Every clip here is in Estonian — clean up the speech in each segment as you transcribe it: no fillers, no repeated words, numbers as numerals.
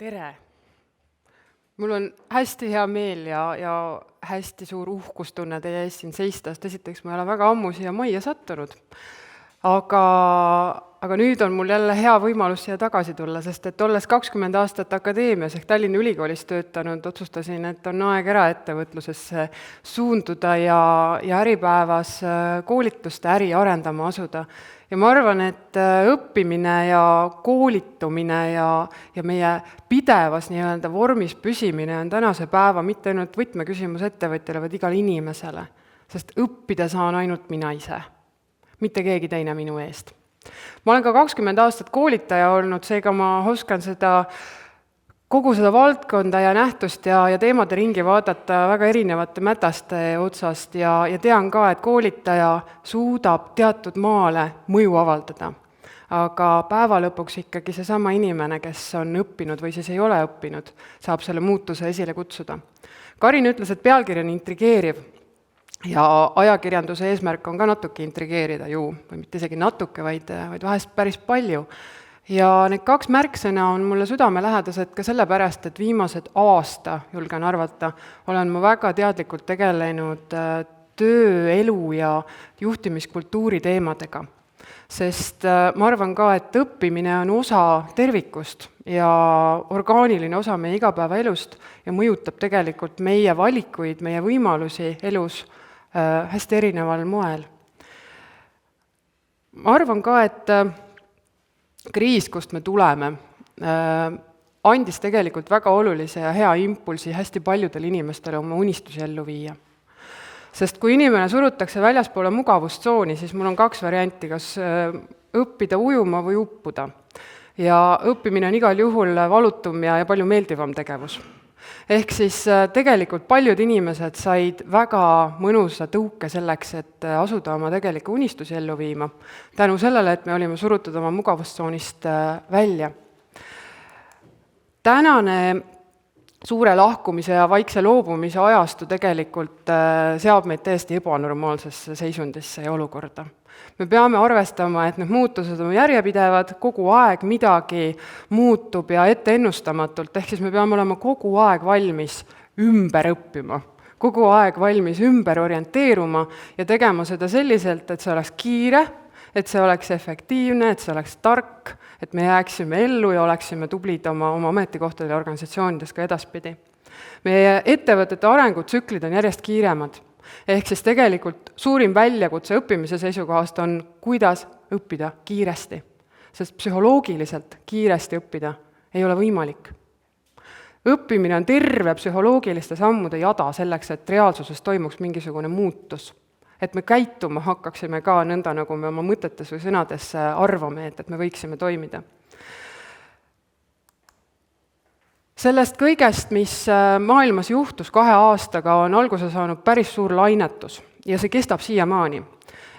Tere! Mul on hästi hea meel ja hästi suur uhkustunne teie ees siin seista, sest esiteks ma ei ole väga ammu siia majja sattunud. Aga nüüd on mul jälle hea võimalus siia tagasi tulla, sest et olles 20 aastat akadeemias ehk Tallinna Ülikoolis töötanud, otsustasin, et on aeg eraettevõtlusesse suunduda ja äripäevas koolituste äri arendama asuda. Ja ma arvan, et õppimine ja koolitumine ja meie pidevas nii-öelda vormis püsimine on tänase päeva mitte ainult võtmeküsimus ettevõtjale, vaid igale inimesele, sest õppida saan ainult mina ise, mitte keegi teine minu eest. Ma olen ka 20 aastat koolitaja olnud, seega ma oskan kogu seda valdkonda ja nähtust ja teemade ringi vaadata väga erinevate mätaste otsast ja tean ka, et koolitaja suudab teatud maale mõju avaldada. Aga päeva lõpuks ikkagi seesama inimene, kes on õppinud või siis ei ole õppinud, saab selle muutuse esile kutsuda. Karin ütles, et pealkiri on intrigeeriv ja ajakirjanduse eesmärk on ka natuke intrigeerida ju, või mitte isegi natuke, vaid vahest päris palju. Ja need 2 märksõna on mulle südamelähedased ka sellepärast, et viimased aasta, julgen arvata, olen ma väga teadlikult tegelenud tööelu ja juhtimiskultuuri teemadega. Sest ma arvan ka, et õppimine on osa tervikust ja orgaaniline osa meie igapäevaelust ja mõjutab tegelikult meie valikuid, meie võimalusi elus hästi erineval moel. Ma arvan ka, et kriis, kust me tuleme, andis tegelikult väga olulise ja hea impulsi hästi paljudele inimestele oma unistusi ellu viia. Sest kui inimene surutakse väljaspoole mugavustsooni, siis mul on 2 varianti, kas õppida ujuma või uppuda. Ja õppimine on igal juhul valutum ja palju meeldivam tegevus. Ehk siis tegelikult paljud inimesed said väga mõnusa tõuke selleks, et asuda oma tegelikke unistusi ellu viima. Tänu sellele, et me olime surutud oma mugavustsoonist välja. Tänane suure lahkumise ja vaikse loobumise ajastu tegelikult seab meid täiesti ebanormaalsesse seisundisse ja olukorda. Me peame arvestama, et need muutused on järjepidevad, kogu aeg midagi muutub ja etteennustamatult, ehk siis me peame olema kogu aeg valmis ümber õppima, kogu aeg valmis ümber orienteeruma ja tegema seda selliselt, et see oleks kiire, et see oleks efektiivne, et see oleks tark, et me jääksime ellu ja oleksime tublid oma ametikohtadel ja organisatsioonides ka edaspidi. Meie ettevõtete arengutsüklid on järjest kiiremad. Ehk siis tegelikult suurim väljakutse õppimise seisukohast on, kuidas õppida kiiresti. Sest psühholoogiliselt kiiresti õppida ei ole võimalik. Õppimine on terve psühholoogiliste sammude jada selleks, et reaalsuses toimuks mingisugune muutus. Et me käituma hakkaksime ka nõnda, nagu me oma mõtetes või sõnades arvame, et me võiksime toimida. Sellest kõigest, mis maailmas juhtus 2 aastaga, on alguse saanud päris suur lainetus ja see kestab siiamaani.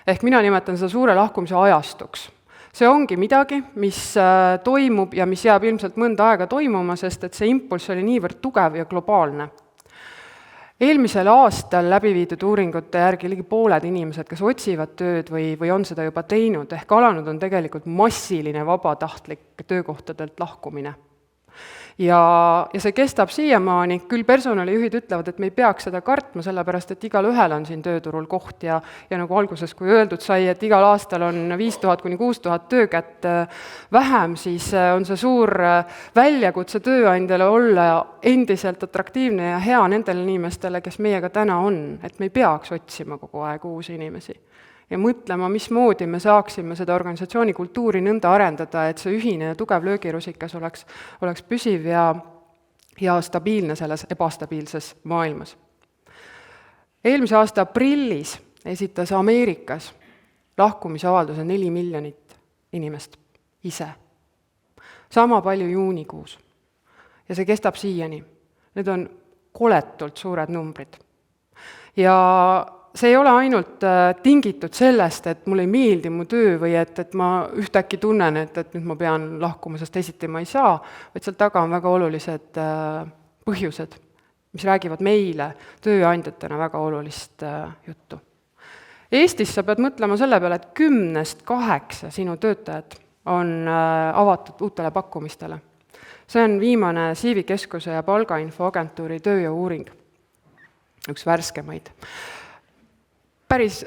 Ehk mina nimetan seda suure lahkumise ajastuks. See ongi midagi, mis toimub ja mis jääb ilmselt mõnda aega toimuma, sest et see impulss oli niivõrd tugev ja globaalne. Eelmisel aastal läbi viidud uuringute järgi ligi pooled inimesed, kes otsivad tööd või on seda juba teinud, ehk alanud on tegelikult massiline vabatahtlik töökohtadelt lahkumine. Ja see kestab siiamaani, küll personalijuhid ütlevad, et me ei peaks seda kartma, sellepärast et igal ühel on siin tööturul koht ja nagu alguses, kui öeldud sai, et igal aastal on 5000 kuni 6000 töökätt vähem, siis on see suur väljakutse tööandjale olla endiselt atraktiivne ja hea nendele inimestele, kes meiega täna on, et me ei peaks otsima kogu aeg uusi inimesi. Ja mõtlema, mismoodi me saaksime seda organisatsiooni kultuuri nõnda arendada, et see ühine ja tugev löögirusikas oleks püsiv ja stabiilne selles ebastabiilses maailmas. Eelmise aasta aprillis esitas Ameerikas lahkumisavalduse 4 miljonit inimest ise. Sama palju juunikuus. Ja see kestab siiani. Need on koletult suured numbrid. Ja see ei ole ainult tingitud sellest, et mulle ei meeldi mu töö või et ma ühtäkki tunnen, et nüüd ma pean lahkuma, sest teisiti ma ei saa, vaid seal taga on väga olulised põhjused, mis räägivad meile tööandjatena väga olulist juttu. Eestis sa pead mõtlema selle peale, et 10-8 sinu töötajad on avatud uutele pakkumistele. See on viimane Siivi Keskuse ja Palgainfoagentuuri tööjõu-uuring, üks värskemaid. Päris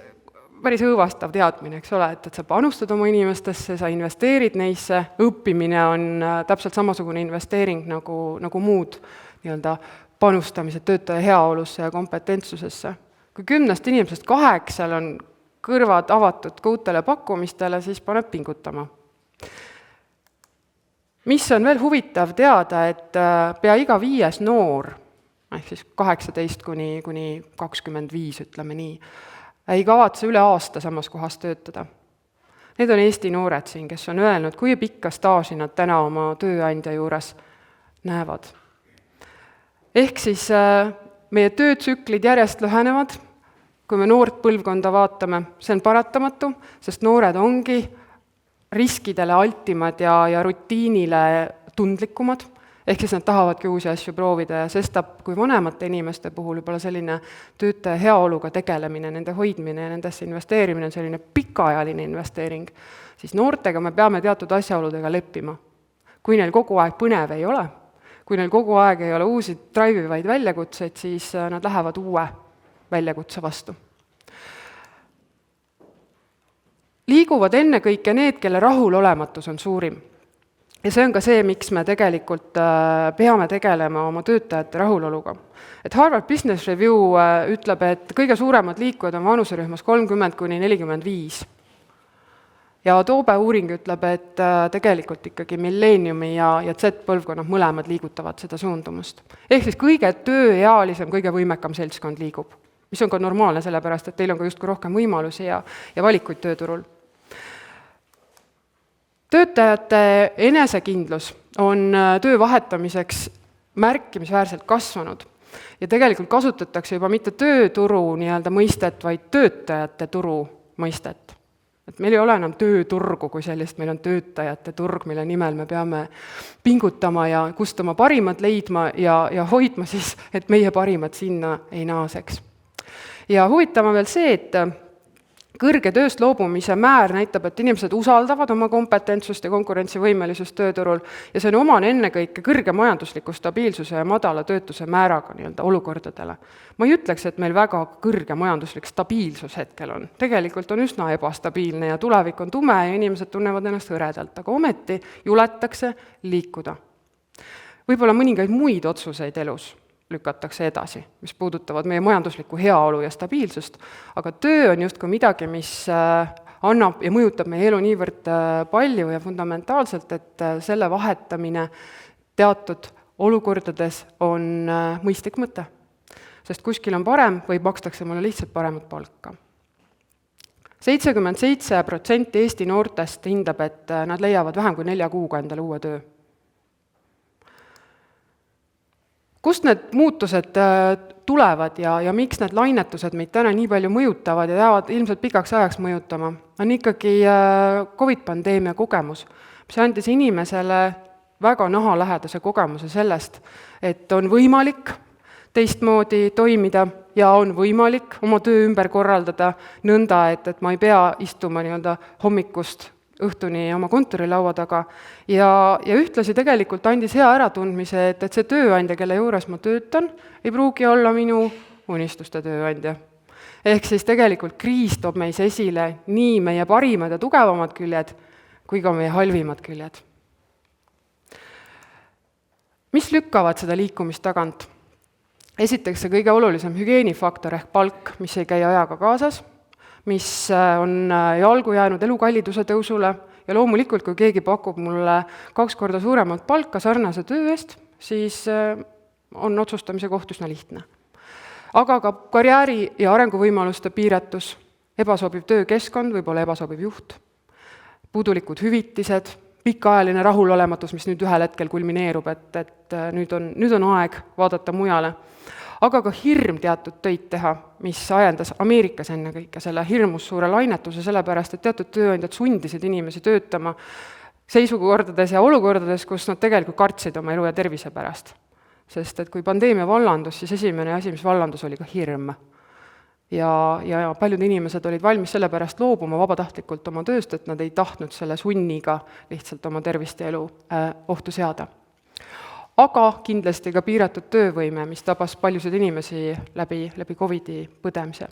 õõvastav teadmine, eks ole, et sa panustad oma inimestesse, sa investeerid neisse, õppimine on täpselt samasugune investeering nagu muud nii-öelda panustamised töötaja heaolusse ja kompetentsusesse. Kui 10 inimesest 8 on kõrvad avatud ka uutele pakkumistele, siis paneb pingutama. Mis on veel huvitav teada, et pea iga 5 noor, ehk siis 18 kuni 25, ütleme nii, ei kavatse üle aasta samas kohas töötada. Need on Eesti noored siin, kes on öelnud, kui pikka staaži nad täna oma tööandja juures näevad. Ehk siis meie töötsüklid järjest lühenevad, kui me noort põlvkonda vaatame, see on paratamatu, sest noored ongi riskidele altimad ja rutiinile tundlikumad, ehk siis nad tahavadki uusi asju proovida ja sestap kui vanemate inimeste puhul võib-olla selline töötaja heaoluga tegelemine, nende hoidmine ja nendesse investeerimine on selline pikaajaline investeering, siis noortega me peame teatud asjaoludega leppima. Kui neil kogu aeg põnev ei ole, kui neil kogu aeg ei ole uusi drive'ivaid väljakutseid, siis nad lähevad uue väljakutse vastu. Liiguvad ennekõike need, kelle rahulolematus on suurim. Ja see on ka see, miks me tegelikult peame tegelema oma töötajate rahuloluga. Et Harvard Business Review ütleb, et kõige suuremad liikujad on vanuserühmas 30–45. Ja Toobe uuring ütleb, et tegelikult ikkagi Millenniumi ja Z-põlvkonnad mõlemad liigutavad seda suundumust. Ehk siis kõige tööealisem, kõige võimekam seltskond liigub, mis on ka normaalne sellepärast, et teil on ka justkui rohkem võimalusi ja valikuid tööturul. Töötajate enesekindlus on töö vahetamiseks märkimisväärselt kasvanud ja tegelikult kasutatakse juba mitte tööturu nii-öelda mõistet, vaid töötajate turu mõistet. Et meil ei ole enam tööturgu kui sellist, meil on töötajate turg, mille nimel me peame pingutama ja kust oma parimad leidma ja hoidma siis, et meie parimad sinna ei naaseks. Ja huvitav on veel see, et kõrge tööst loobumise määr näitab, et inimesed usaldavad oma kompetentsust ja konkurentsivõimelisust tööturul ja see on omane ennekõike kõrge majandusliku stabiilsuse ja madala töötuse määraga nii-öelda olukordadele. Ma ei ütleks, et meil väga kõrge majanduslik stabiilsus hetkel on. Tegelikult on üsna ebastabiilne ja tulevik on tume ja inimesed tunnevad ennast hõredalt, aga ometi juletakse liikuda. Võib-olla mõningaid muid otsuseid elus lükatakse edasi, mis puudutavad meie majanduslikku heaolu ja stabiilsust, aga töö on justkui midagi, mis annab ja mõjutab meie elu niivõrd palju ja fundamentaalselt, et selle vahetamine teatud olukordades on mõistlik mõte. Sest kuskil on parem või makstakse mulle lihtsalt paremat palka. 77% Eesti noortest hindab, et nad leiavad vähem kui 4 kuuga endale uue töö. Kust need muutused tulevad ja miks need lainetused meid täna nii palju mõjutavad ja jäävad ilmselt pikaks ajaks mõjutama, on ikkagi COVID-pandeemia kogemus, mis andis inimesele väga nahalähedase kogemuse sellest, et on võimalik teistmoodi toimida ja on võimalik oma töö ümber korraldada nõnda, et ma ei pea istuma nii-öelda hommikust õhtuni oma kontorilaua taga ja ühtlasi tegelikult andis hea äratundmise, et see tööandja, kelle juures ma töötan, ei pruugi olla minu unistuste tööandja. Ehk siis tegelikult kriis toob meis esile nii meie parimad ja tugevamad küljed, kui ka meie halvimad küljed. Mis lükkavad seda liikumist tagant? Esiteks see kõige olulisem hügieenifaktor ehk palk, mis ei käi ajaga kaasas, mis on jalgu jäänud elukalliduse tõusule ja loomulikult, kui keegi pakub mulle 2 korda suuremat palka sarnase töö eest, siis on otsustamise koht üsna lihtne. Aga ka karjääri ja arenguvõimaluste piiratus, ebasobiv töökeskkond, võib-olla ebasobiv juht, puudulikud hüvitised, pikaajaline rahulolematus, mis nüüd ühel hetkel kulmineerub, et nüüd on aeg vaadata mujale. Aga ka hirm teatud töid teha, mis ajendas Ameerikas ennekõike selle hirmus suure lainetuse, sellepärast, et teatud tööandjad sundisid inimesi töötama seisukordades ja olukordades, kus nad tegelikult kartsid oma elu ja tervise pärast. Sest et kui pandeemia vallandus, siis esimene asi, mis vallandus, oli ka hirm. Ja paljud inimesed olid valmis selle pärast loobuma vabatahtlikult oma tööst, et nad ei tahtnud selle sunniga lihtsalt oma tervist ja elu ohtu seada. Aga kindlasti ka piiratud töövõime, mis tabas paljusid inimesi läbi COVID-i põdemise.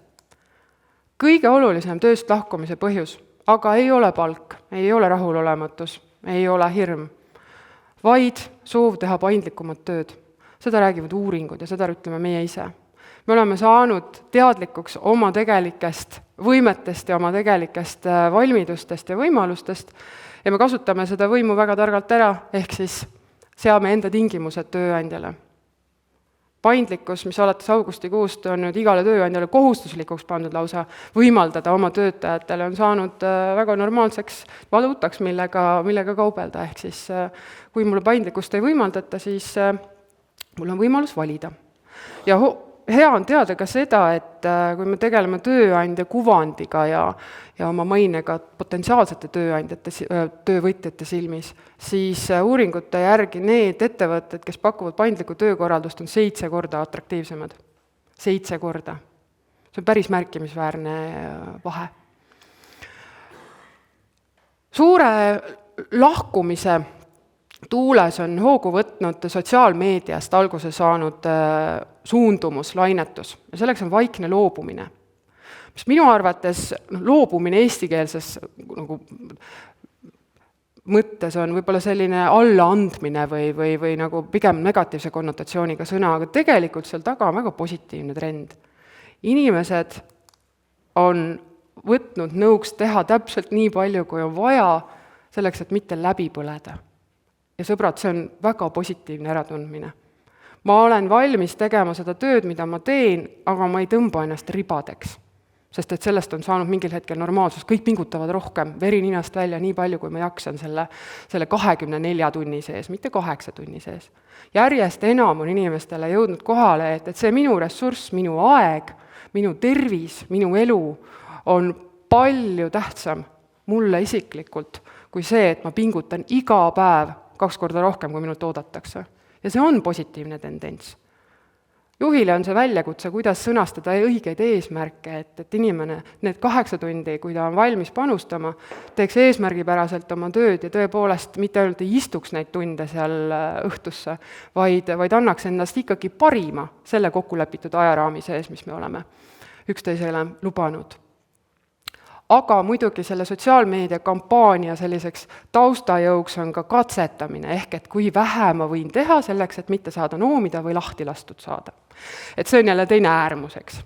Kõige olulisem tööst lahkumise põhjus, aga ei ole palk, ei ole rahulolematus, ei ole hirm, vaid soov teha paindlikumat tööd. Seda räägivad uuringud ja seda ütleme meie ise. Me oleme saanud teadlikuks oma tegelikest võimetest ja oma tegelikest valmidustest ja võimalustest ja me kasutame seda võimu väga targalt ära, ehk siis seame enda tingimused tööandjale. Paindlikkus, mis alates augustikuust on nüüd igale tööandjale kohustuslikuks pandud lausa võimaldada oma töötajatele, on saanud väga normaalseks valuutaks, millega kaubelda. Ehk siis, kui mulle paindlikkust ei võimaldata, siis mul on võimalus valida. Ja hea on teada ka seda, et kui me tegeleme tööandja kuvandiga ja oma mainega potentsiaalsete töövõtjate silmis, siis uuringute järgi need ettevõtted, kes pakuvad paindlikku töökorraldust, on 7 korda atraktiivsemad. 7 korda. See on päris märkimisväärne vahe. Suure lahkumise tuules on hoogu võtnud sotsiaalmeediast alguse saanud suundumus, lainetus. Ja selleks on vaikne loobumine. Mis minu arvates loobumine eestikeelses mõttes on võib-olla selline allaandmine või nagu pigem negatiivse konnotatsiooniga sõna, aga tegelikult seal taga on väga positiivne trend. Inimesed on võtnud nõuks teha täpselt nii palju, kui on vaja, selleks, et mitte läbi põleda. Ja sõbrad, see on väga positiivne äratundmine. Ma olen valmis tegema seda tööd, mida ma teen, aga ma ei tõmba ennast ribadeks. Sest et sellest on saanud mingil hetkel normaalsus. Kõik pingutavad rohkem, veri ninast välja nii palju, kui ma jaksan selle 24 tunni sees, mitte 8 tunni sees. Järjest enam on inimestele jõudnud kohale, et see minu ressurss, minu aeg, minu tervis, minu elu on palju tähtsam mulle isiklikult kui see, et ma pingutan iga päev 2 korda rohkem, kui minult oodatakse. Ja see on positiivne tendents. Juhile on see väljakutse, kuidas sõnastada õigeid eesmärke, et inimene need 8 tundi, kui ta on valmis panustama, teeks eesmärgipäraselt oma tööd ja tõepoolest mitte ainult ei istuks neid tunde seal õhtusse, vaid annaks endast ikkagi parima selle kokkulepitud ajaraami sees, mis me oleme üksteisele lubanud. Aga muidugi selle sotsiaalmeedia kampaania selliseks taustajõuks on ka katsetamine, ehk et kui vähe ma võin teha selleks, et mitte saada noomida või lahti lastud saada. Et see on jälle teine äärmuseks.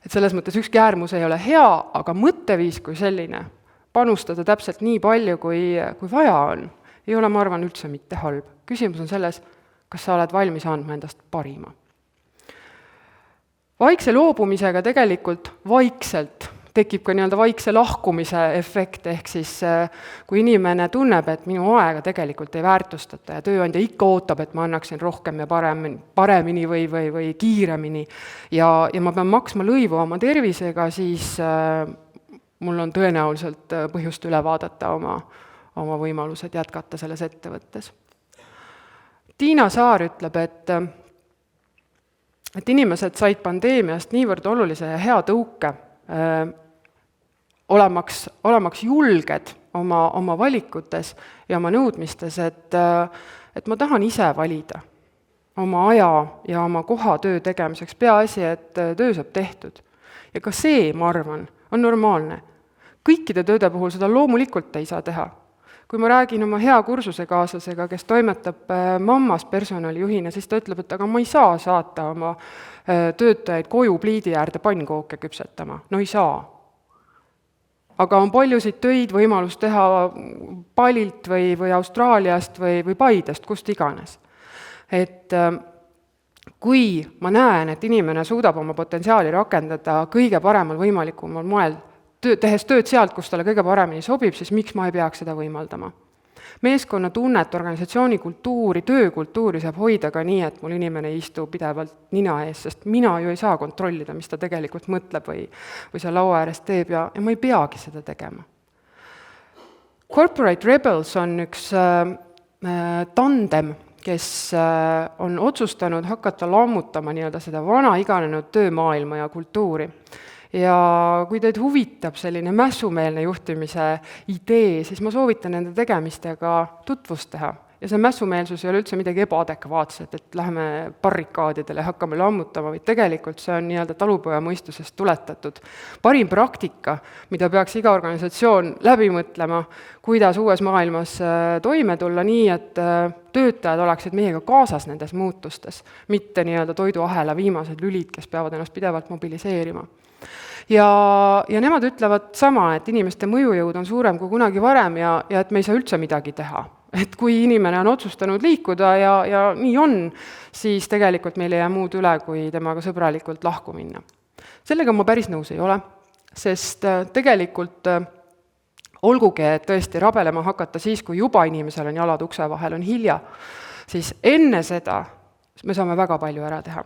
Et selles mõttes ükski äärmus ei ole hea, aga mõtteviis kui selline, panustada täpselt nii palju, kui vaja on, ei ole, ma arvan, üldse mitte halb. Küsimus on selles, kas sa oled valmis andma endast parima. Vaikse loobumisega tegelikult vaikselt tekib ka nii-öelda vaikse lahkumise efekt, ehk siis kui inimene tunneb, et minu aega tegelikult ei väärtustata ja tööandja ikka ootab, et ma annaksin rohkem ja paremini või kiiremini ja ma pean maksma lõivu oma tervisega, siis mul on tõenäoliselt põhjust üle vaadata oma võimalused jätkata selles ettevõttes. Tiina Saar ütleb, et inimesed said pandeemiast niivõrd olulise ja hea tõuke, olemaks julged oma valikutes ja oma nõudmistes, et ma tahan ise valida oma aja ja oma koha töö tegemiseks, peaasi, et töö saab tehtud. Ja ka see, ma arvan, on normaalne. Kõikide tööde puhul seda loomulikult ei saa teha. Kui ma räägin oma hea kursusekaaslasega, kes toimetab mammas personalijuhina, siis ta ütleb, et aga ma ei saa saata oma töötajaid koju pliidi äärde pannkooke küpsetama. No ei saa. Aga on paljusid töid võimalus teha Palilt või Austraaliast või Paidest, kust iganes. Et kui ma näen, et inimene suudab oma potentsiaali rakendada kõige paremal võimalikumal moel, tehes tööd sealt, kus talle kõige paremini sobib, siis miks ma ei peaks seda võimaldama? Meeskonna tunnet, organisatsiooni kultuuri, töökultuuri saab hoida ka nii, et mul inimene ei istu pidevalt nina ees, sest mina ju ei saa kontrollida, mis ta tegelikult mõtleb või see laua ääres teeb ja ma ei peagi seda tegema. Corporate Rebels on üks tandem, kes on otsustanud hakata lammutama nii-öelda seda vana iganenud töömaailma ja kultuuri. Ja kui teid huvitab selline mässumeelne juhtimise idee, siis ma soovitan nende tegemistega tutvust teha. Ja see mässumeelsus ei ole üldse midagi ebaadekvaatset, et läheme barrikaadidele ja hakkame lammutama, vaid tegelikult see on nii-öelda talupojamõistusest tuletatud parim praktika, mida peaks iga organisatsioon läbi mõtlema, kuidas uues maailmas toime tulla nii, et töötajad oleksid meiega kaasas nendes muutustes, mitte nii-öelda toiduahela viimased lülid, kes peavad ennast pidevalt mobiliseerima. Ja nemad ütlevad sama, et inimeste mõjujõud on suurem kui kunagi varem ja et me ei saa üldse midagi teha. Et kui inimene on otsustanud liikuda ja nii on, siis tegelikult meil ei jää muud üle, kui temaga sõbralikult lahku minna. Sellega ma päris nõus ei ole, sest tegelikult olgugi, et tõesti rabelema hakata siis, kui juba inimesel on jalad ukse vahel, on hilja, siis enne seda me saame väga palju ära teha.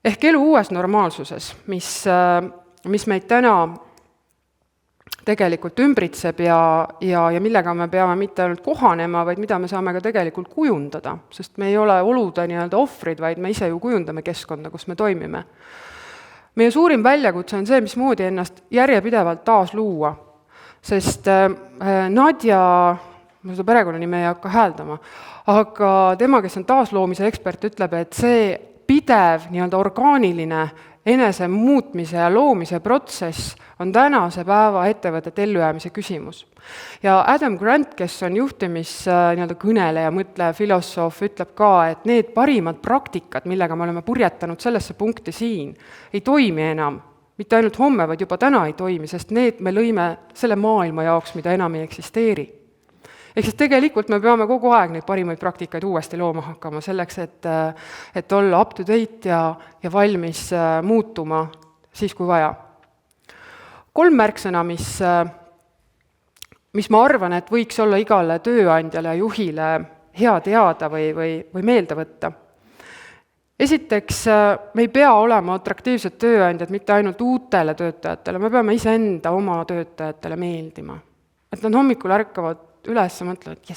Ehk elu uues normaalsuses, mis meid täna tegelikult ümbritseb ja millega me peame mitte ainult kohanema, vaid mida me saame ka tegelikult kujundada, sest me ei ole olude nii-öelda ohvrid, vaid me ise ju kujundame keskkonda, kus me toimime. Meie suurim väljakutse on see, mismoodi ennast järjepidevalt taas luua, sest Nadja, ma seda perekonnanime ei hakka hääldama, aga tema, kes on taasloomise ekspert, ütleb, et see pidev nii-öelda orgaaniline enese muutmise ja loomise protsess on tänase päeva ettevõtete ellujäämise küsimus. Ja Adam Grant, kes on kõneleja, mõtleja, filosoof, ütleb ka, et need parimad praktikad, millega me oleme purjetanud sellesse punkti siin, ei toimi enam. Mitte ainult homme, vaid juba täna ei toimi, sest need me lõime selle maailma jaoks, mida enam ei eksisteeri. Ehk siis tegelikult me peame kogu aeg neid parimaid praktikaid uuesti looma hakkama selleks, et olla up to date ja valmis muutuma siis, kui vaja. 3 märksõna, mis ma arvan, et võiks olla igale tööandjale ja juhile hea teada või meelde võtta. Esiteks, me ei pea olema atraktiivsed tööandjad mitte ainult uutele töötajatele, me peame iseenda oma töötajatele meeldima. Et nad hommikul ärkavad üles ja mõtlevad, et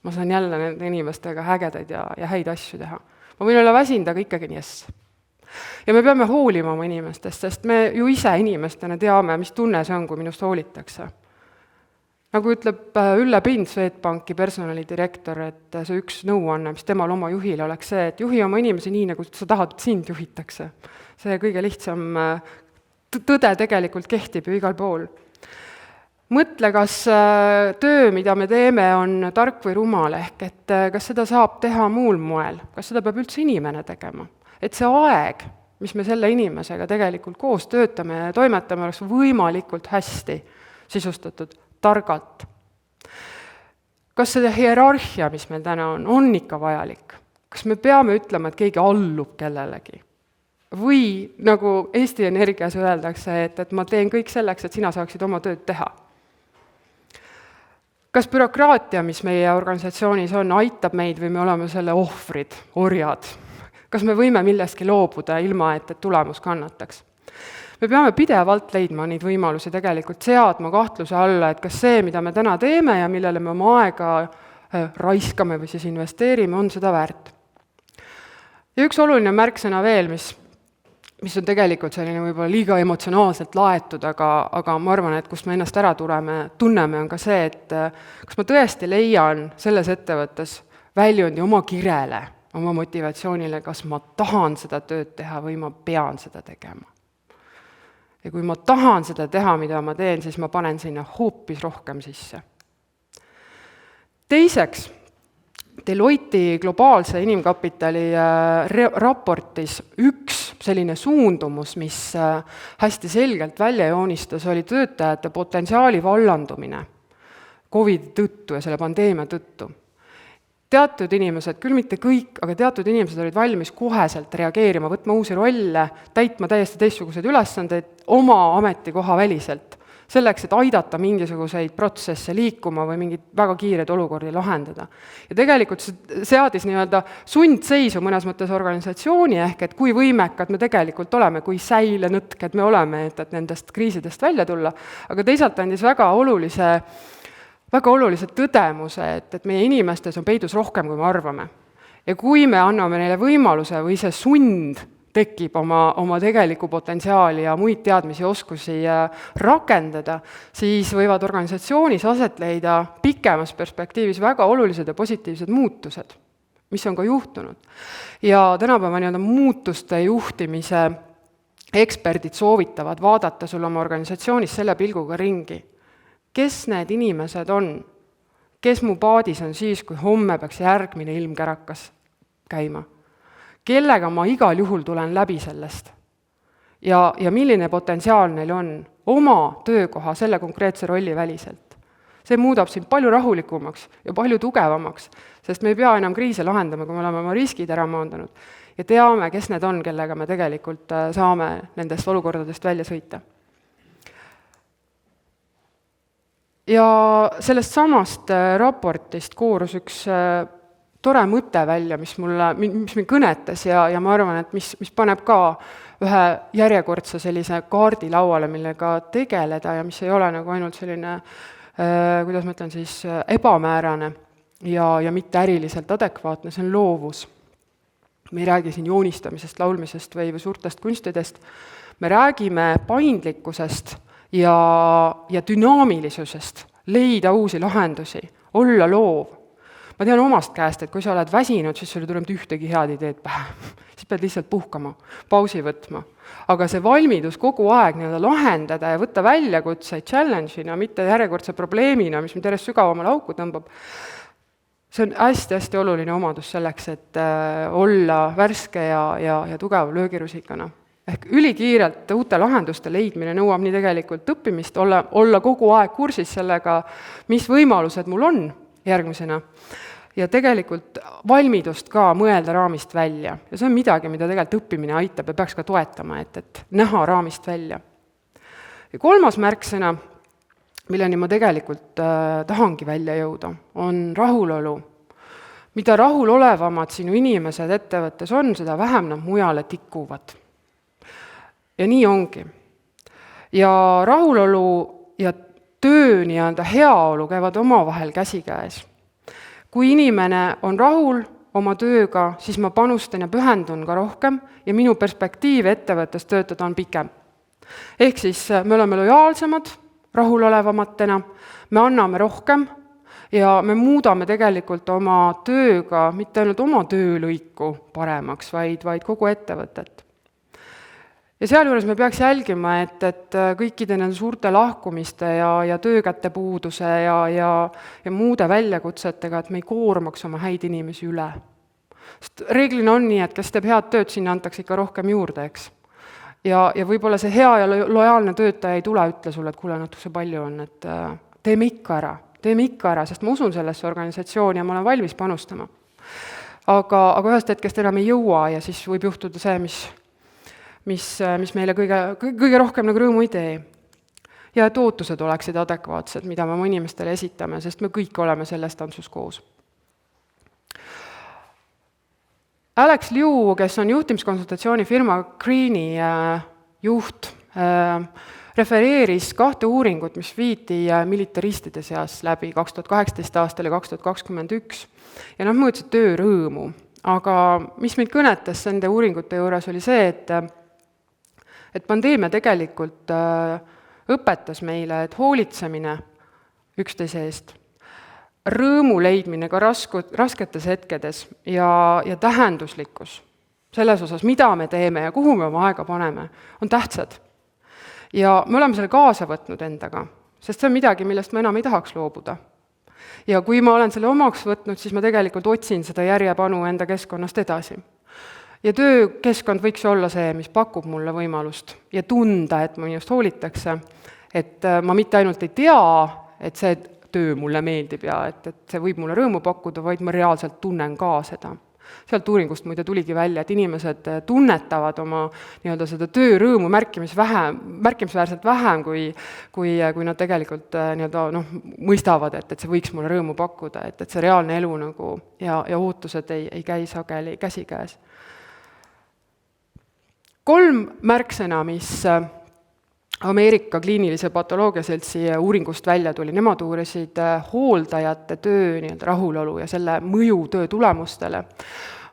ma saan jälle nende inimestega ägedaid ja häid asju teha. Ma võin olla väsinud, aga ikkagi nii . Ja me peame hoolima oma inimestest, sest me ju ise inimestena teame, mis tunne see on, kui minust hoolitakse. Nagu ütleb Ülle Pind, Swedbanki personalidirektor, et see üks nõuanne, mis temal oma juhile oleks see, et juhi oma inimesi nii, nagu sa tahad, et sind juhitakse. See kõige lihtsam tõde tegelikult kehtib ju igal pool. Mõtle, kas töö, mida me teeme, on tark või rumal, ehk et kas seda saab teha muul moel, kas seda peab üldse inimene tegema. Et see aeg, mis me selle inimesega tegelikult koos töötame ja toimetame, oleks võimalikult hästi sisustatud, targalt. Kas see hierarhia, mis meil täna on ikka vajalik? Kas me peame ütlema, et keegi allub kellelegi? Või nagu Eesti Energias öeldakse, et ma teen kõik selleks, et sina saaksid oma tööd teha? Kas bürokraatia, mis meie organisatsioonis on, aitab meid või me oleme selle ohvrid, orjad? Kas me võime millestki loobuda ilma, et tulemus kannataks? Me peame pidevalt leidma neid võimalusi tegelikult seadma kahtluse alla, et kas see, mida me täna teeme ja millele me oma aega raiskame või siis investeerime, on seda väärt. Ja üks oluline märksõna veel, mis on tegelikult selline võib-olla liiga emotsionaalselt laetud, aga ma arvan, et kust me ennast ära tunneme, on ka see, et kas ma tõesti leian selles ettevõttes väljundi oma kirele, oma motivatsioonile, kas ma tahan seda tööd teha või ma pean seda tegema. Ja kui ma tahan seda teha, mida ma teen, siis ma panen sinna hoopis rohkem sisse. Teiseks, Deloitte globaalse inimkapitali raportis üks selline suundumus, mis hästi selgelt välja joonistas, oli töötajate potentsiaali vallandumine COVID tõttu ja selle pandeemia tõttu. Teatud inimesed, küll mitte kõik, aga teatud inimesed olid valmis koheselt reageerima, võtma uusi rolle, täitma täiesti teistsuguseid ülesandeid oma ametikoha väliselt, selleks, et aidata mingisuguseid protsesse liikuma või mingid väga kiired olukordi lahendada. Ja tegelikult see seadis nii-öelda sundseisu mõnes mõttes organisatsiooni ehk, et kui võimekad me tegelikult oleme, kui säilenõtked me oleme, et nendest kriisidest välja tulla, aga teisalt andis väga olulise tõdemuse, et meie inimestes on peidus rohkem, kui me arvame. Ja kui me anname neile võimaluse või see sund tekib oma tegelikku potentsiaali ja muid teadmisi ja oskusi rakendada, siis võivad organisatsioonis aset leida pikemas perspektiivis väga olulised ja positiivsed muutused, mis on ka juhtunud. Ja tänapäeva muutuste juhtimise eksperdid soovitavad vaadata sul oma organisatsioonis selle pilguga ringi. Kes need inimesed on? Kes mu paadis on siis, kui homme peaks järgmine ilmkärakas käima? Kellega ma igal juhul tulen läbi sellest? Ja milline potentsiaal neil on oma töökoha selle konkreetse rolli väliselt? See muudab sind palju rahulikumaks ja palju tugevamaks, sest me ei pea enam kriise lahendama, kui me oleme oma riskid ära maandanud ja teame, kes need on, kellega me tegelikult saame nendest olukordadest välja sõita. Ja sellest samast raportist koorus üks tore mõte välja, mis mind kõnetas ja ma arvan, et mis paneb ka ühe järjekordse sellise kaardi lauale, millega tegeleda ja mis ei ole nagu ainult selline, kuidas ma ütlen siis, ebamäärane ja mitte äriliselt adekvaatne, see on loovus. Me ei räägi siin joonistamisest, laulmisest või suurtest kunstidest, me räägime paindlikkusest ja dünaamilisusest, leida uusi lahendusi, olla loov. Ma tean omast käest, et kui sa oled väsinud, siis sulle tuleb ühtegi head ideed pähe. Siis pead lihtsalt puhkama, pausi võtma. Aga see valmidus kogu aeg lahendada ja võtta väljakutseid challenge'ina, mitte järjekordse probleemina, mis mind järjest sügavamale auku tõmbab, see on hästi-hästi oluline omadus selleks, et olla värske ja tugev löögirusikana. Ehk ülikiirelt uute lahenduste leidmine nõuab nii tegelikult õppimist, olla kogu aeg kursis sellega, mis võimalused mul on järgmisena. Ja tegelikult valmidust ka mõelda raamist välja. Ja see on midagi, mida tegelikult õppimine aitab ja peaks ka toetama, et näha raamist välja. Ja kolmas märksõna, milleni ma tegelikult tahangi välja jõuda, on rahulolu. Mida rahulolevamad sinu inimesed ettevõttes on, seda vähem nad mujale tikuvad. Ja nii ongi. Ja rahulolu ja töö heaolu käivad omavahel käsikäes. Kui inimene on rahul oma tööga, siis ma panustan ja pühendun ka rohkem ja minu perspektiiv ettevõttes töötada on pikem. Ehk siis me oleme lojaalsemad, rahulolevamatena, me anname rohkem ja me muudame tegelikult oma tööga mitte ainult oma töölõiku paremaks, vaid kogu ettevõtet. Ja sealjuures me peaks jälgima, et kõikide nende suurte lahkumiste ja töökäte puuduse ja muude väljakutsetega, et me ei koormaks oma häid inimesi üle. Sest reeglina on nii, et kes teeb head tööd, sinna antakse ikka rohkem juurde, eks. Ja võib-olla see hea ja lojaalne töötaja ei tule, ütle sulle, et kuule, natuke palju on, et teeme ikka ära, sest ma usun sellesse organisatsiooni ja ma olen valmis panustama. Aga ühest hetkest enam ei jõua ja siis võib juhtuda see, mis meile kõige rohkem rõõmu ei tee. Ja et ootused oleksid adekvaatsed, mida me oma inimestele esitame, sest me kõik oleme selles tantsus koos. Alex Liu, kes on juhtimiskonsultatsiooni firma Greeni juht, refereeris 2 uuringut, mis viidi militaristide seas läbi 2018 aastal ja 2021. Ja nad mõõtsid töörõõmu. Aga mis meid kõnetas nende uuringute juures oli see, et pandeemia tegelikult õpetas meile, et hoolitsemine üksteise eest, rõõmu leidmine ka rasketes hetkedes ja tähenduslikkus selles osas, mida me teeme ja kuhu me oma aega paneme, on tähtsad. Ja me oleme selle kaasa võtnud endaga, sest see on midagi, millest ma enam ei tahaks loobuda. Ja kui ma olen selle omaks võtnud, siis ma tegelikult otsin seda järjepanu enda keskkonnast edasi. Ja töökeskkond võiks olla see, mis pakub mulle võimalust ja tunda, et minust hoolitakse, et ma mitte ainult ei tea, et see töö mulle meeldib ja et see võib mulle rõõmu pakkuda, vaid ma reaalselt tunnen ka seda. Sealt uuringust muide tuligi välja, et inimesed tunnetavad oma seda töörõõmu märkimisväärselt vähem, kui nad tegelikult mõistavad, et see võiks mulle rõõmu pakkuda, et see reaalne elu ja ootused ei käi sageli käsikäes. 3 märksõna, mis Ameerika kliinilise patoloogia seltsi uuringust välja tuli, nemad uurisid hooldajate töö rahulolu ja selle mõju töö tulemustele,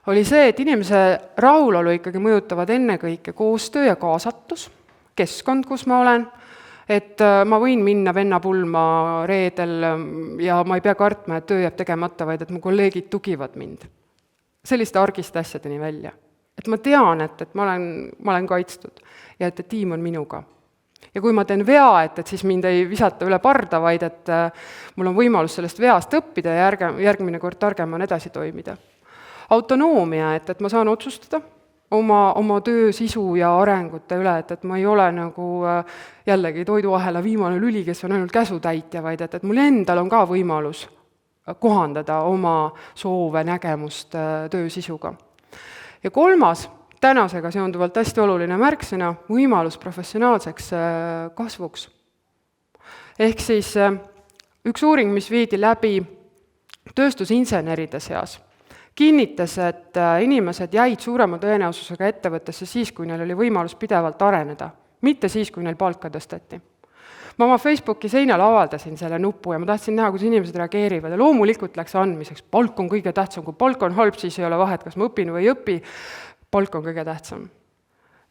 oli see, et inimese rahulolu ikkagi mõjutavad ennekõike koostöö ja kaasatus, keskkond, kus ma olen, et ma võin minna vennapulma reedel ja ma ei pea kartma, et töö jääb tegemata, vaid et mu kolleegid tugivad mind. Selliste argiste asjadeni välja. Et ma tean, et ma olen kaitstud ja et tiim on minuga. Ja kui ma teen vea, et siis mind ei visata üle parda, vaid et mul on võimalus sellest veast õppida ja järgmine kord targem on edasi toimida. Autonoomia, et ma saan otsustada oma töö sisu ja arengute üle, et ma ei ole nagu jällegi toiduahela viimane lüli, kes on ainult käsutäitja, vaid et mul endal on ka võimalus kohandada oma soove, nägemust töö sisuga. Ja kolmas, tänasega seonduvalt hästi oluline märksõna, võimalus professionaalseks kasvuks. Ehk siis üks uuring, mis viidi läbi tööstusinseneride seas, kinnitas, et inimesed jäid suurema tõenäosusega ettevõttesse siis, kui neil oli võimalus pidevalt areneda, mitte siis, kui neil palka tõsteti. Ma oma Facebooki seinal avaldasin selle nupu ja ma tahtsin näha, kuidas inimesed reageerivad ja loomulikult läks andmiseks. Palk on kõige tähtsam, kui palk on halb, siis ei ole vahet, kas ma õpin või ei õpi, palk on kõige tähtsam.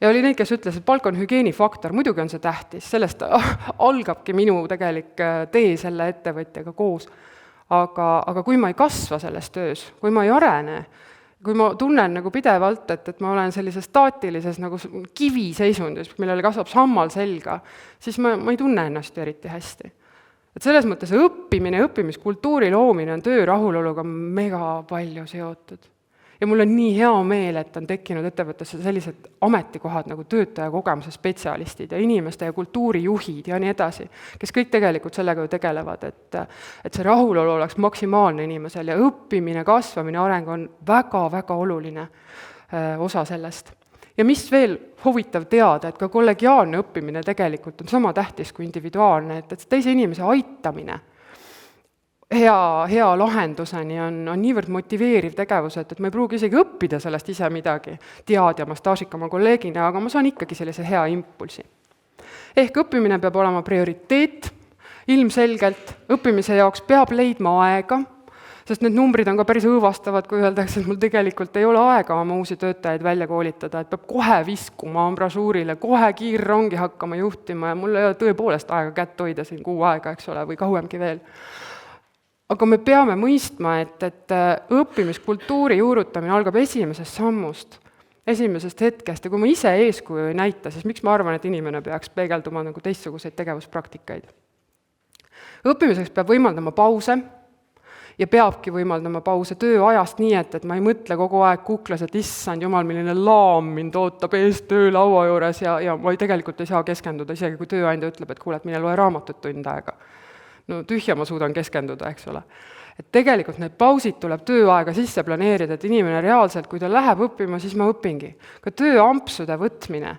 Ja oli neid, kes ütles, et palk on hügieenifaktor, muidugi on see tähtis, sellest algabki minu tegelik tee selle ettevõtjaga koos. Aga kui ma ei kasva selles töös, kui ma ei arene, kui ma tunnen nagu pidevalt, et ma olen sellises staatilises nagu kiviseisundis, millele kasvab sammal selga, siis ma ei tunne ennast eriti hästi. Et selles mõttes õppimine, õppimiskultuuri loomine on töö rahuloluga mega palju seotud. Ja mul on nii hea meel, et on tekkinud ettevõttesse sellised ametikohad nagu töötaja kogemuse spetsialistid ja inimeste ja kultuurijuhid ja nii edasi, kes kõik tegelikult sellega ju tegelevad, et see rahulolu oleks maksimaalne inimesel ja õppimine, kasvamine, areng on väga-väga oluline osa sellest. Ja mis veel huvitav teada, et ka kollegiaalne õppimine tegelikult on sama tähtis kui individuaalne, et teise inimese aitamine hea lahenduseni on niivõrd motiveeriv tegevus, et ma ei pruugi isegi õppida sellest ise midagi teadjama, staažikama kolleegina, aga ma saan ikkagi sellise hea impulsi. Ehk õppimine peab olema prioriteet, ilmselgelt õppimise jaoks peab leidma aega, sest need numbrid on ka päris õõvastavad, kui öeldakse, et mul tegelikult ei ole aega oma uusi töötajaid välja koolitada, et peab kohe viskuma brasuurile, kohe kiirrongi hakkama juhtima ja mul ei ole tõepoolest aega kätt hoida siin kuu aega, eks ole, või kauemgi veel. Aga me peame mõistma, et õppimiskultuuri juurutamine algab esimesest sammust, esimesest hetkest ja kui ma ise eeskuju ei näita, siis miks ma arvan, et inimene peaks peegelduma nagu teistsuguseid tegevuspraktikaid. Õppimiseks peab võimaldama pause ja peabki võimaldama pause tööajast nii, et ma ei mõtle kogu aeg kuklas, et issand jumal, milline laam mind ootab ees töölaua juures ja ma tegelikult ei saa keskenduda, isegi kui tööandja ütleb, et kuule, et mine loe raamatut tund aega. No tühja ma suudan keskenduda, eks ole. Et tegelikult need pausid tuleb tööaega sisse planeerida, et inimene reaalselt, kui ta läheb õppima, siis ma õpingi. Ka tööampsude võtmine,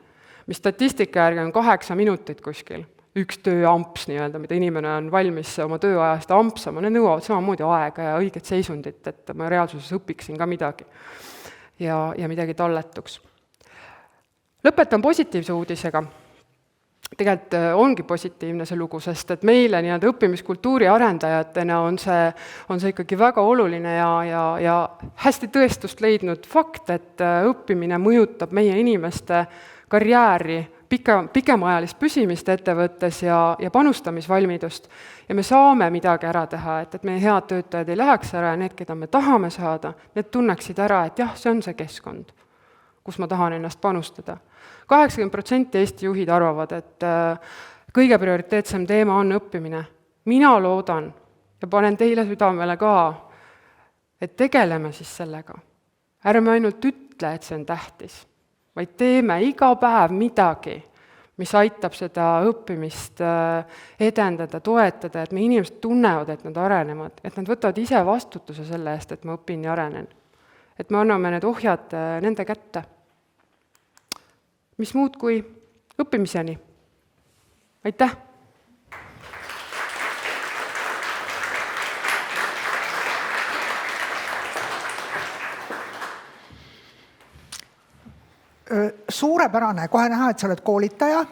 mis statistika järgi on 8 minutit kuskil, üks tööamps nii-öelda, mida inimene on valmis oma tööajast ampsama, need nõuavad samamoodi aega ja õiget seisundit, et ma reaalsuses õpiksin ka midagi ja midagi talletuks. Lõpetan positiivse uudisega. Tegelikult ongi positiivne see lugu, sest et meile nii-öelda õppimiskultuuri arendajatena on see ikkagi väga oluline ja hästi tõestust leidnud fakt, et õppimine mõjutab meie inimeste karjääri, pikemaajalist püsimist ettevõttes ja panustamisvalmidust. Ja me saame midagi ära teha, et meie head töötajad ei läheks ära ja need, keda me tahame saada, need tunneksid ära, et jah, see on see keskkond, kus ma tahan ennast panustada. 80% Eesti juhid arvavad, et kõige prioriteetsem teema on õppimine. Mina loodan ja panen teile südamele ka, et tegeleme siis sellega. Ärme ainult ütle, et see on tähtis, vaid teeme iga päev midagi, mis aitab seda õppimist edendada, toetada, et meie inimesed tunnevad, et nad arenevad, et nad võtavad ise vastutuse selle eest, et ma õpin ja arenen. Et me anname need ohjad nende kätte. Mis muud kui õppimiseni. Aitäh! Suurepärane, kohe näha, et sa oled koolitaja.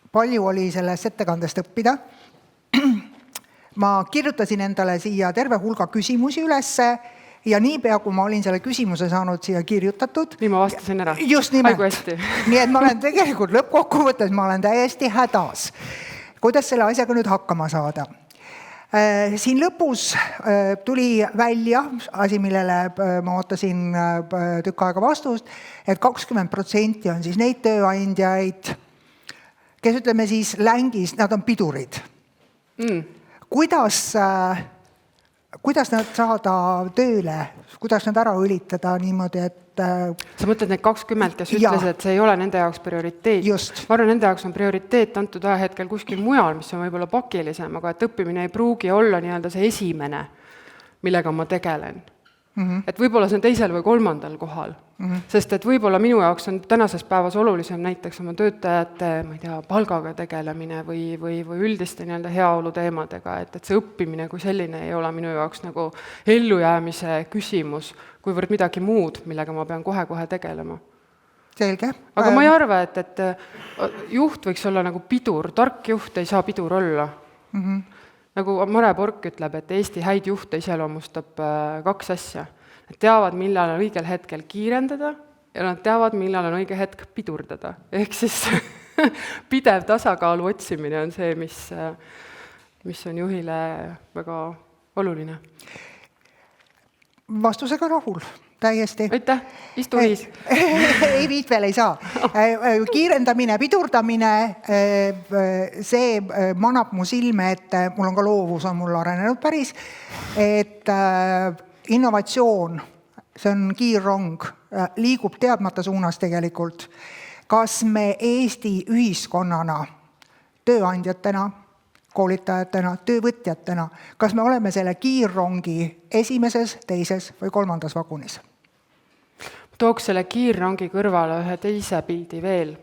Palju oli sellest ettekandest õppida. Ma kirjutasin endale siia terve hulga küsimusi ülesse. ja niipea, kui ma olin selle küsimuse saanud siia kirjutatud. Nii ma vastasin ära. Just nimelt. Aigu hästi. Nii et ma olen tegelikult lõppkokkuvõttes, ma olen täiesti hädas. Kuidas selle asjaga nüüd hakkama saada? Siin lõpus tuli välja asi, millele ma ootasin tükk aega vastust, et 20% on siis neid tööandjaid, kes ütleme siis längis, nad on pidurid. Kuidas nad saada tööle, kuidas nad ära õlitada niimoodi, et... Sa mõtled need 20, kes ütles, et see ei ole nende jaoks prioriteet. Just. Ma arvan, nende jaoks on prioriteet antud ajahetkel kuskil mujal, mis on võib-olla pakilisem, aga et õppimine ei pruugi olla nii-öelda see esimene, millega ma tegelen. Et võib-olla see on teisel või kolmandal kohal. Sest et võib-olla minu jaoks on tänases päevas olulisem näiteks oma töötajate, ma ei tea, palgaga tegelemine või üldiste nii-öelda heaolu teemadega, et see õppimine kui selline ei ole minu jaoks nagu ellujäämise küsimus, kuivõrd midagi muud, millega ma pean kohe-kohe tegelema. Selge. Aga ma ei arva, et juht võiks olla nagu pidur, tark juht ei saa pidur olla. Nagu Mare Pork ütleb, et Eesti häid juhte iseloomustab 2 asja. Nad teavad, millal on õigel hetkel kiirendada ja nad teavad, millal on õige hetk pidurdada. Ehk siis pidev tasakaalu otsimine on see, mis on juhile väga oluline. Vastusega rahul. Täiesti. Aitäh, istu viis. Ei viit veel ei saa. Kiirendamine, pidurdamine, see manab mu silme, et mul on ka loovus on mul arenenud päris, et innovatsioon, see on kiirrong, liigub teadmata suunas tegelikult. Kas me Eesti ühiskonnana, tööandjatena, koolitajatena, töövõtjatena, kas me oleme selle kiirrongi esimeses, teises või kolmandas vagunis? Tooks selle kiirrongi kõrvale ühe teise pildi veel.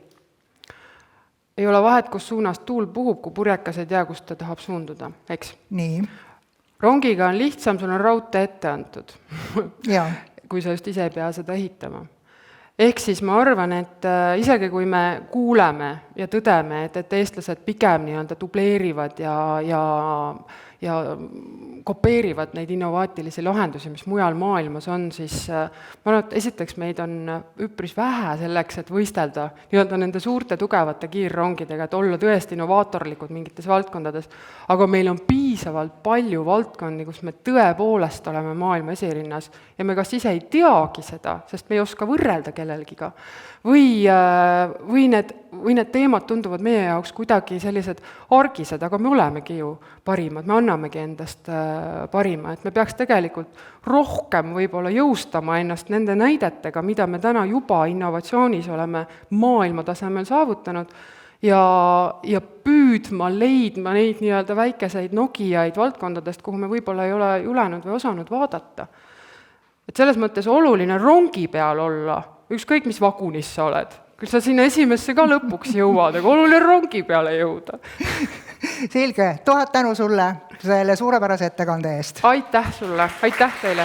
Ei ole vahet, kus suunas tuul puhub, kui purjekas ei tea, kus ta tahab suunduda, eks? Nii. Rongiga on lihtsam, sul on raudtee ette antud, ja. Kui sa just ise ei pea seda ehitama. Ehk siis ma arvan, et isegi kui me kuuleme ja tõdeme, et eestlased pigem nii-öelda dubleerivad ja kopeerivad neid innovaatilisi lahendusi, mis mujal maailmas on, siis ma arvan, et esiteks meid on üpris vähe selleks, et võistelda nii-öelda nende suurte tugevate kiirrongidega, et olla tõesti innovaatorlikud mingites valdkondades, aga meil on piisavalt palju valdkondi, kus me tõepoolest oleme maailma esirinnas ja me kas ise ei teagi seda, sest me ei oska võrrelda kellelgiga, või need teemad tunduvad meie jaoks kuidagi sellised argised, aga me olemegi ju parimad, me annamegi endast parima, et me peaks tegelikult rohkem võib-olla jõustama ennast nende näidetega, mida me täna juba innovatsioonis oleme maailma tasemel saavutanud ja püüdma leidma neid nii-öelda väikeseid nogijaid valdkondadest, kuhu me võib-olla ei ole julenud või osanud vaadata. Et selles mõttes oluline rongi peal olla, ükskõik mis vagunis sa oled. Küll sa sinna esimesse ka lõpuks jõuad, aga oluline rongi peale jõuda. Selge, 1000 tänu sulle selle suurepärase ettekande eest. Aitäh sulle, aitäh teile!